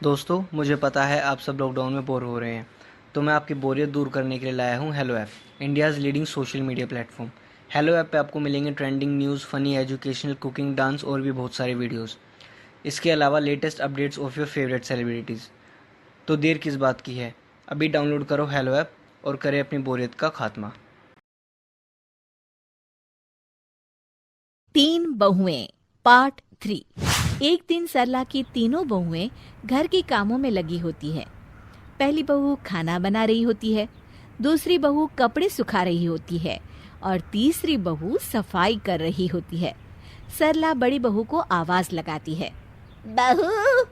दोस्तों, मुझे पता है आप सब लॉकडाउन में बोर हो रहे हैं, तो मैं आपकी बोरियत दूर करने के लिए लाया हूँ hello app, India's leading social media platform. Hello app पे आपको मिलेंगे trending news, funny, educational, cooking, dance और भी बहुत सारे वीडियोस। इसके अलावा latest updates of your favourite celebrities. तो देर किस बात की है, अभी डाउनलोड करो हेलो ऐप और करें अपनी बोरियत का खात्मा। 3 बहुएं पार्ट 3। एक दिन सरला की तीनों बहुएं घर के कामों में लगी होती है। पहली बहू खाना बना रही होती है, दूसरी बहू कपड़े सुखा रही होती है और तीसरी बहू सफाई कर रही होती है। सरला बड़ी बहू को आवाज लगाती है, बहू,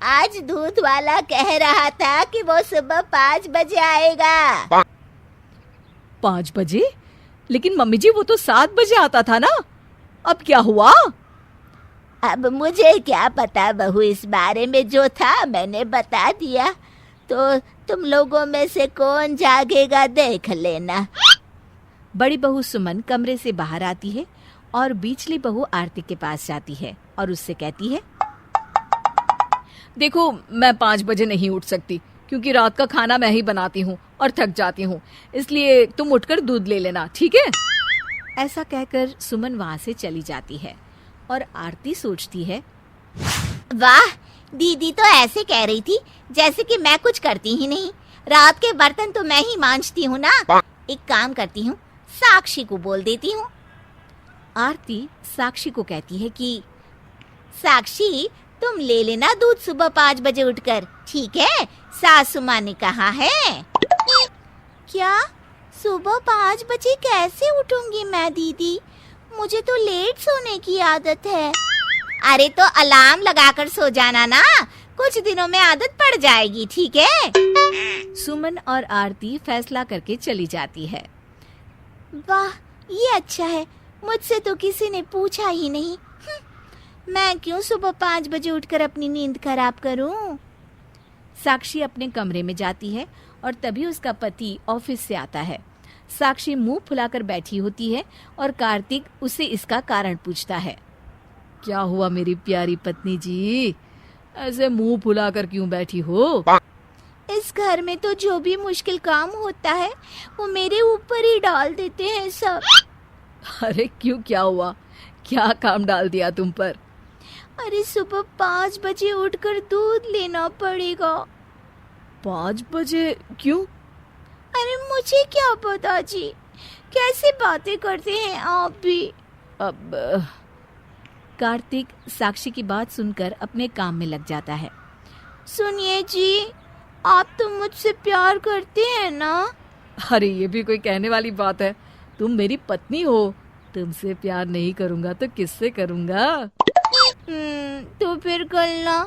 आज दूध वाला कह रहा था कि वो सुबह 5 बजे आएगा। 5 बजे? लेकिन मम्मी जी वो तो 7 बजे आता था ना, अब क्या हुआ? अब मुझे क्या पता बहू, इस बारे में जो था मैंने बता दिया, तो तुम लोगों में से कौन जागेगा देख लेना। बड़ी बहू सुमन कमरे से बाहर आती है और बीचली बहू आरती के पास जाती है और उससे कहती है, देखो मैं 5 बजे नहीं उठ सकती क्योंकि रात का खाना मैं ही बनाती हूँ और थक जाती हूँ, इसलिए तुम उठकर दूध ले लेना, ठीक है? ऐसा कहकर सुमन वहाँ से चली जाती है और आरती सोचती है, वाह, दीदी तो ऐसे कह रही थी जैसे कि मैं कुछ करती ही नहीं। रात के बर्तन तो मैं ही मांजती हूँ ना। एक काम करती हूँ, साक्षी को बोल देती हूँ। आरती साक्षी को कहती है कि साक्षी, तुम ले लेना दूध सुबह 5 बजे उठकर, ठीक है? सासू माँ ने कहा है। क्या सुबह 5 बजे कैसे उठूंगी मैं दीदी? मुझे तो लेट सोने की आदत है। अरे तो अलार्म लगाकर सो जाना ना, कुछ दिनों में आदत पड़ जाएगी, ठीक है? सुमन और आरती फैसला करके चली जाती है। वाह, ये अच्छा है, मुझसे तो किसी ने पूछा ही नहीं। मैं क्यों सुबह 5 बजे उठकर अपनी नींद खराब करूं? साक्षी अपने कमरे में जाती है और तभी उसका पति ऑफिस से आता है। साक्षी मुंह फुलाकर बैठी होती है और कार्तिक उससे इसका कारण पूछता है। क्या हुआ मेरी प्यारी पत्नी जी, ऐसे मुंह फुलाकर क्यों बैठी हो? इस घर में तो जो भी मुश्किल काम होता है वो मेरे ऊपर ही डाल देते हैं सब। अरे क्यों, क्या हुआ? क्या काम डाल दिया तुम पर? अरे सुबह 5 बजे उठकर दूध लेना पड़ेगा। 5 बजे क्यों? अरे मुझे क्या पता जी, कैसे बातें करते हैं आप भी। अब कार्तिक साक्षी की बात सुनकर अपने काम में लग जाता है। सुनिए जी, आप तो मुझसे प्यार करते हैं ना? अरे ये भी कोई कहने वाली बात है, तुम मेरी पत्नी हो, तुमसे प्यार नहीं करूंगा तो किससे करूंगा? तो फिर कल ना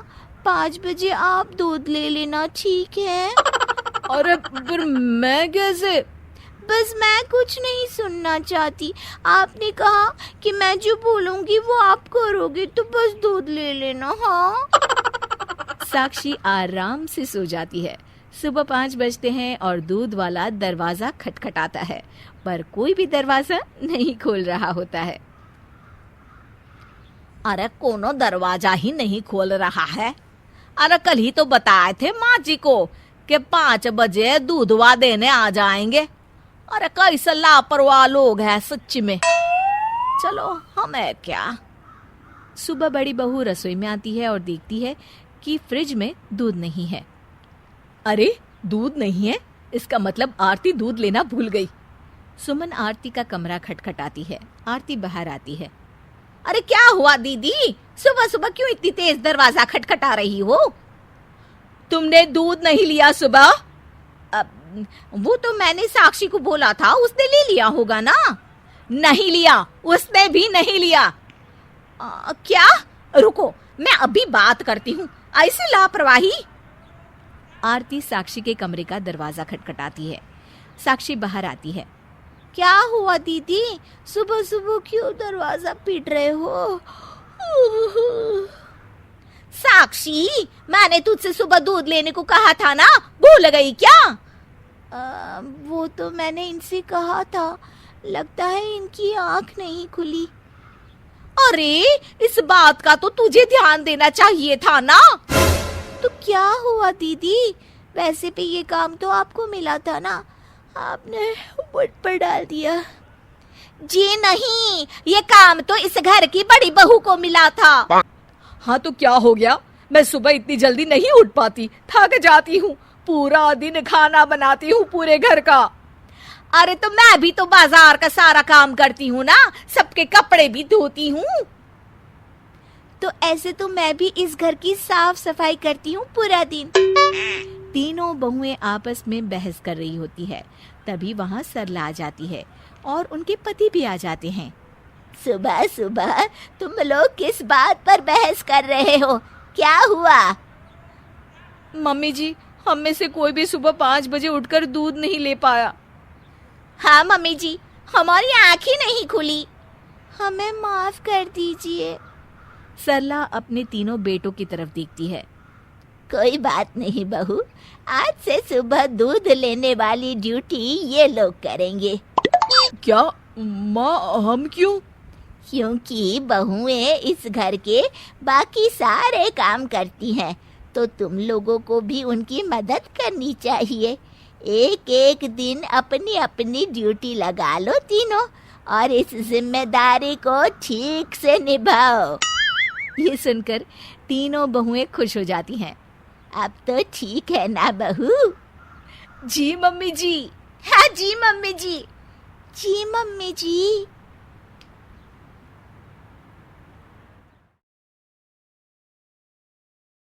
5 बजे आप दूध ले लेना, ठीक है? अरे फिर मैं कैसे? बस मैं कुछ नहीं सुनना चाहती। आपने कहा कि मैं जो बोलूंगी वो आप करोगे, तो बस दूध ले लेना। हाँ। साक्षी आराम से सो जाती है। सुबह 5 बजते हैं और दूध वाला दरवाजा खटखटाता है, पर कोई भी दरवाजा नहीं खोल रहा होता है। अरे कोनो दरवाजा ही नहीं खोल रहा है। अरे कल ही तो बताए थे माँ जी को कि 5 बजे दूधवा देने आ जाएंगे। अरे कैसे लापरवाह लोग हैं सच्ची में। चलो हमें क्या। सुबह बड़ी बहू रसोई में आती है और देखती है कि फ्रिज में दूध नहीं है। अरे दूध नहीं है, इसका मतलब आरती दूध लेना भूल गई। सुमन आरती का कमरा खटखटाती है। आरती बाहर आती है। अरे क्या हुआ दीदी, सुबह सुबह क्यों इतनी तेज दरवाजा खटखटा रही हो? तुमने दूध नहीं लिया सुबह? वो तो मैंने साक्षी को बोला था, उसने ले लिया होगा ना? नहीं लिया, उसने भी नहीं लिया। क्या? रुको, मैं अभी बात करती हूँ। ऐसी लापरवाही। आरती साक्षी के कमरे का दरवाजा खटखटाती है। साक्षी बाहर आती है। क्या हुआ दीदी, सुबह सुबह क्यों दरवाजा पीट रहे हो? साक्षी, मैंने तुझसे सुबह दूध लेने को कहा था ना, भूल गई क्या? वो तो मैंने इनसे कहा था, लगता है इनकी आंख नहीं खुली। अरे इस बात का तो तुझे ध्यान देना चाहिए था ना। तो क्या हुआ दीदी? वैसे भी ये काम तो आपको मिला था ना, आपने मुझ पर डाल दिया। जी नहीं, ये काम तो इस घर की बड़ी बहू को मिला था। हाँ तो क्या हो गया? मैं सुबह इतनी जल्दी नहीं उठ पाती, थक जाती हूँ। पूरा दिन खाना बनाती हूँ पूरे घर का। अरे तो मैं भी तो बाजार का सारा काम करती हूँ ना, सबके कपड़े भी धोती हूँ। तो ऐसे तो मैं भी इस घर की साफ सफाई करती हूँ पूरा दिन। तीनों बहुएं आपस में बहस कर रही होती है। तभी वहाँ सरला आ जाती है और उनके पति भी आ जाते हैं। सुबह सुबह तुम लोग किस बात पर बहस कर रहे हो? क्या हुआ? मम्मी जी, हम में से कोई भी सुबह 5 बजे उठकर दूध नहीं ले पाया। हाँ मम्मी जी, हमारी आँख ही नहीं खुली, हमें माफ कर दीजिए। सरला अपने तीनों बेटों की तरफ देखती है। कोई बात नहीं बहू, आज से सुबह दूध लेने वाली ड्यूटी ये लोग करेंगे। क्या माँ, हम क्यों? क्योंकि बहुएं इस घर के बाकी सारे काम करती हैं, तो तुम लोगों को भी उनकी मदद करनी चाहिए। एक एक दिन अपनी अपनी ड्यूटी लगा लो तीनों, और इस जिम्मेदारी को ठीक से निभाओ। ये सुनकर तीनों बहुएं खुश हो जाती हैं। अब तो ठीक है ना बहू? जी मम्मी जी। हाँ जी मम्मी जी। जी मम्मी जी।